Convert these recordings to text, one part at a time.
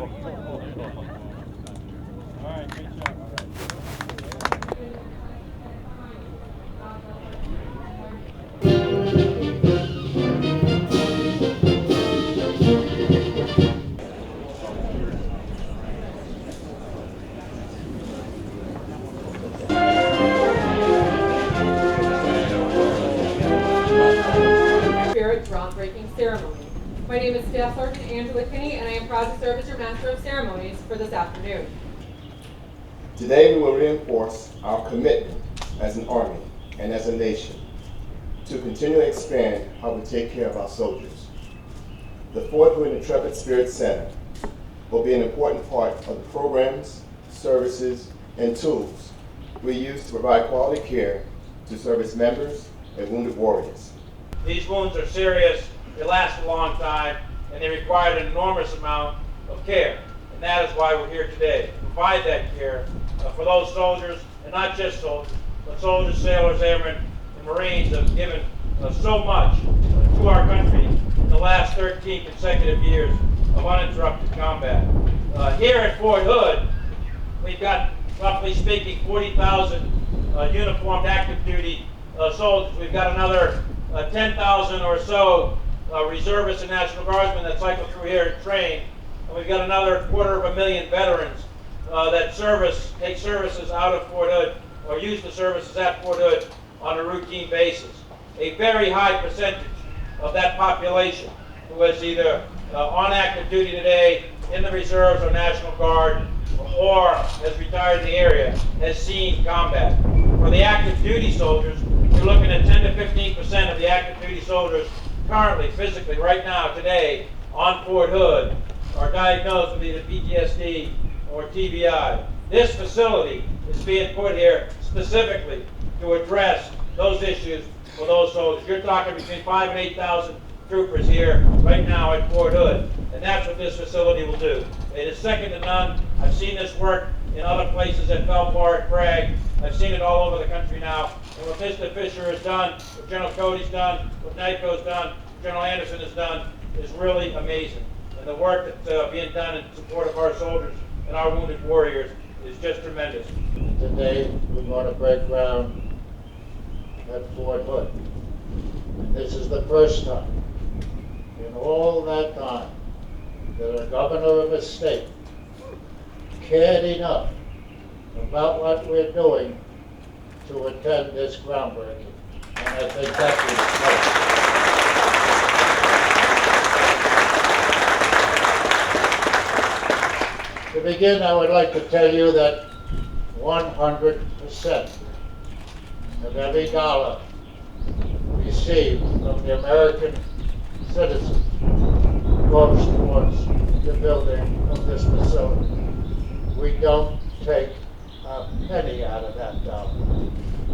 right, great job. Groundbreaking ceremony. My name is Staff Sergeant Angela Kinney, and I am proud to serve as your Master of Ceremonies for this afternoon. Today we will reinforce our commitment as an Army and as a nation to continue to expand how we take care of our soldiers. The Fort Hood Intrepid Spirit Center will be an important part of the programs, services, and tools we use to provide quality care to service members and wounded warriors. These wounds are serious, they last a long time, and they require an enormous amount of care. And that is why we're here today, to provide that care for those soldiers, and not just soldiers, but soldiers, sailors, airmen, and Marines that have given so much to our country in the last 13 consecutive years of uninterrupted combat. Here at Fort Hood, we've got, roughly speaking, 40,000 uniformed active duty soldiers. We've got another 10,000 or so reservists and National Guardsmen that cycle through here and train. And we've got another 250,000 veterans that take services out of Fort Hood or use the services at Fort Hood on a routine basis. A very high percentage of that population who is either on active duty today, in the reserves or National Guard, or has retired in the area, has seen combat. For the active duty soldiers, you're looking at 10 to 15% of the active duty soldiers currently, physically, right now, today, on Fort Hood, are diagnosed with either PTSD or TBI. This facility is being put here specifically to address those issues for those soldiers. You're talking between 5,000 and 8,000 troopers here right now at Fort Hood, and that's what this facility will do. It is second to none. I've seen this work in other places at Belport, Bragg. I've seen it all over the country now. And what Mr. Fisher has done, what General Cody's done, what NICO's done, General Anderson has done, is really amazing. And the work that's being done in support of our soldiers and our wounded warriors is just tremendous. Today we're going to break ground at Fort Hood. And this is the first time in all that time that a governor of a state cared enough about what we're doing to attend this groundbreaking. And I think that is great. To begin, I would like to tell you that 100% of every dollar received from the American citizens goes towards the building of this facility. We don't take a penny out of that dollar.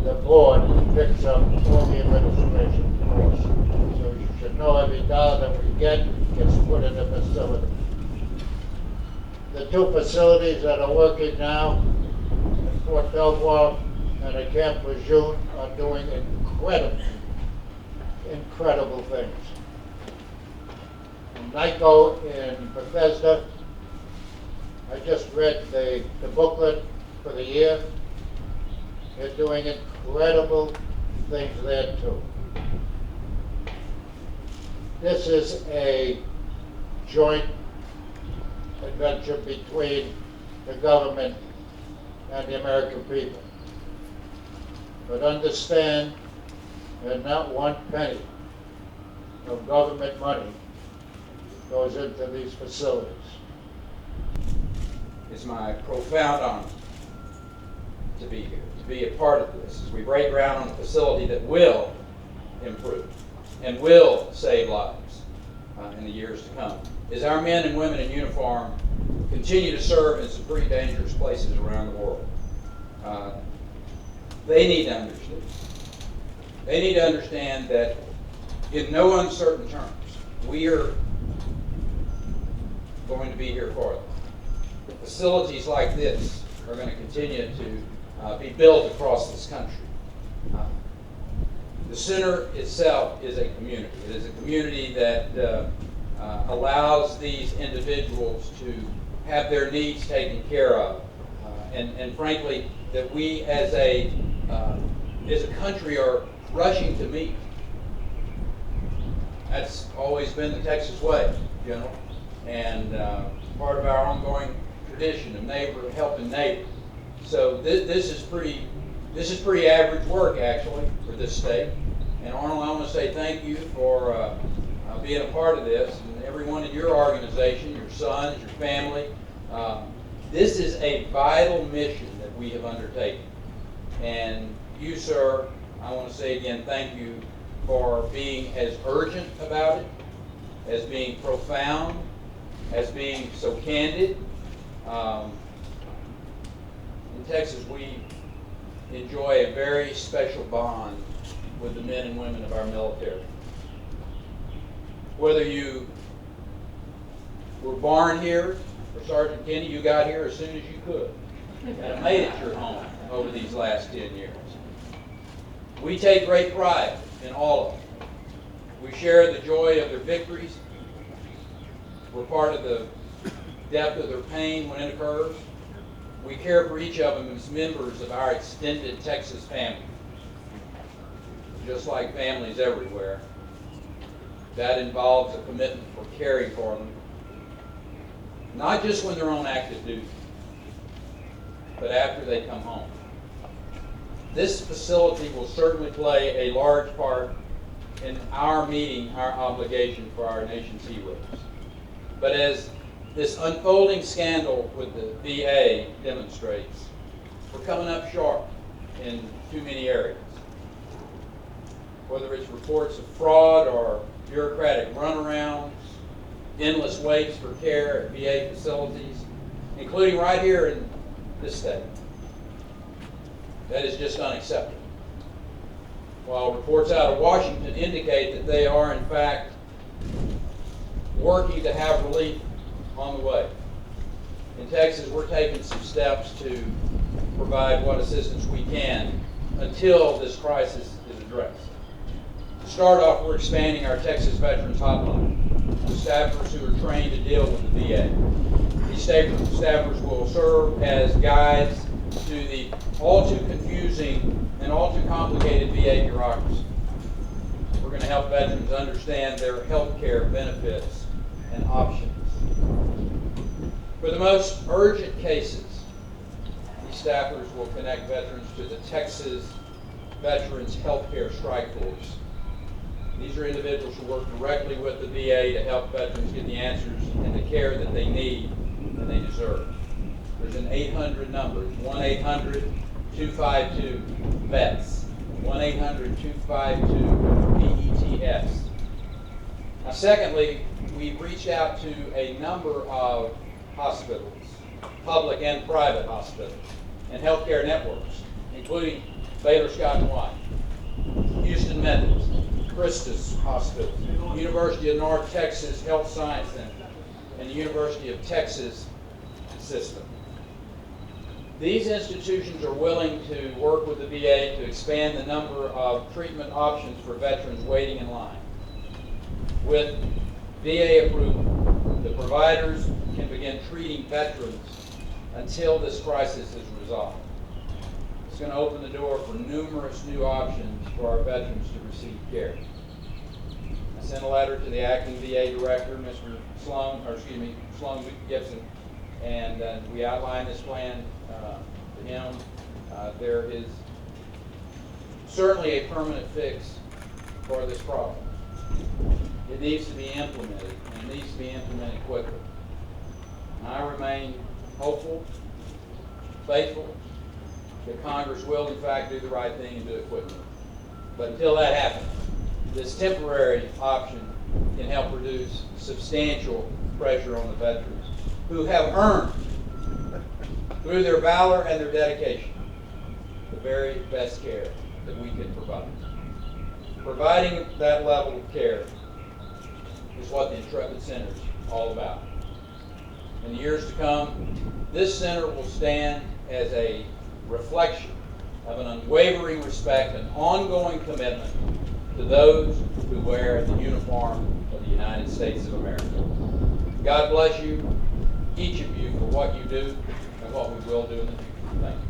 The board picks up all the administration costs. So you should know every dollar that we get gets put in the facility. The two facilities that are working now at Fort Belvoir and at Camp Lejeune are doing incredible things. NICO in Bethesda, I just read the booklet for the year. They're doing incredible things there too. This is a joint adventure between the government and the American people. But understand that not one penny of government money goes into these facilities. It's my profound honor to be here, to be a part of this as we break ground on a facility that will improve and will save lives in the years to come. As our men and women in uniform continue to serve in some pretty dangerous places around the world, they need to understand. They need to understand that in no uncertain terms, we are going to be here for them. Facilities like this are going to continue to be built across this country. The center itself is a community. It is a community that allows these individuals to have their needs taken care of. And frankly, that we as a country are rushing to meet. That's always been the Texas way, General, and part of our ongoing tradition of helping neighbor. So this is pretty average work actually for this state. And Arnold, I want to say thank you for being a part of this, and everyone in your organization, your sons, your family. This is a vital mission that we have undertaken. And you, sir, I want to say again thank you for being as urgent about it, as being profound, as being so candid. In Texas, we enjoy a very special bond with the men and women of our military. Whether you were born here, or Sergeant Kenny, you got here as soon as you could and made it your home over these last 10 years. We take great pride in all of them. We share the joy of their victories. We're part of the depth of their pain when it occurs. We care for each of them as members of our extended Texas family. Just like families everywhere, that involves a commitment for caring for them, not just when they're on active duty, but after they come home. This facility will certainly play a large part in our meeting our obligation for our nation's heroes. But as this unfolding scandal with the VA demonstrates, we're coming up short in too many areas. Whether it's reports of fraud or bureaucratic runarounds, endless waits for care at VA facilities, including right here in this state. That is just unacceptable. While reports out of Washington indicate that they are, in fact, working to have relief on the way. In Texas, we're taking some steps to provide what assistance we can until this crisis is addressed. To start off, we're expanding our Texas Veterans Hotline with staffers who are trained to deal with the VA. These staffers will serve as guides to the all too confusing and all too complicated VA bureaucracy. We're going to help veterans understand their health care benefits and options. For the most urgent cases, these staffers will connect veterans to the Texas Veterans Healthcare Strike Force. These are individuals who work directly with the VA to help veterans get the answers and the care that they need and they deserve. There's an 800 number, 1-800-252-VETS, 1-800-252-VETS. Now, secondly, we've reached out to a number of hospitals, public and private hospitals, and healthcare networks, including Baylor Scott & White, Houston Methodist, Christus Hospital, University of North Texas Health Science Center, and the University of Texas System. These institutions are willing to work with the VA to expand the number of treatment options for veterans waiting in line. With VA approval, the providers can begin treating veterans until this crisis is resolved. It's going to open the door for numerous new options for our veterans to receive care. I sent a letter to the acting VA director, Mr. Sloan Gibson, and we outlined this plan to him. There is certainly a permanent fix for this problem. It needs to be implemented, and it needs to be implemented quickly. And I remain hopeful, faithful, that Congress will in fact do the right thing and do it quickly. But until that happens, this temporary option can help reduce substantial pressure on the veterans who have earned, through their valor and their dedication, the very best care that we can provide. Providing that level of care is what the Intrepid Center is all about. In the years to come, this center will stand as a reflection of an unwavering respect and ongoing commitment to those who wear the uniform of the United States of America. God bless you, each of you, for what you do and what we will do in the future. Thank you.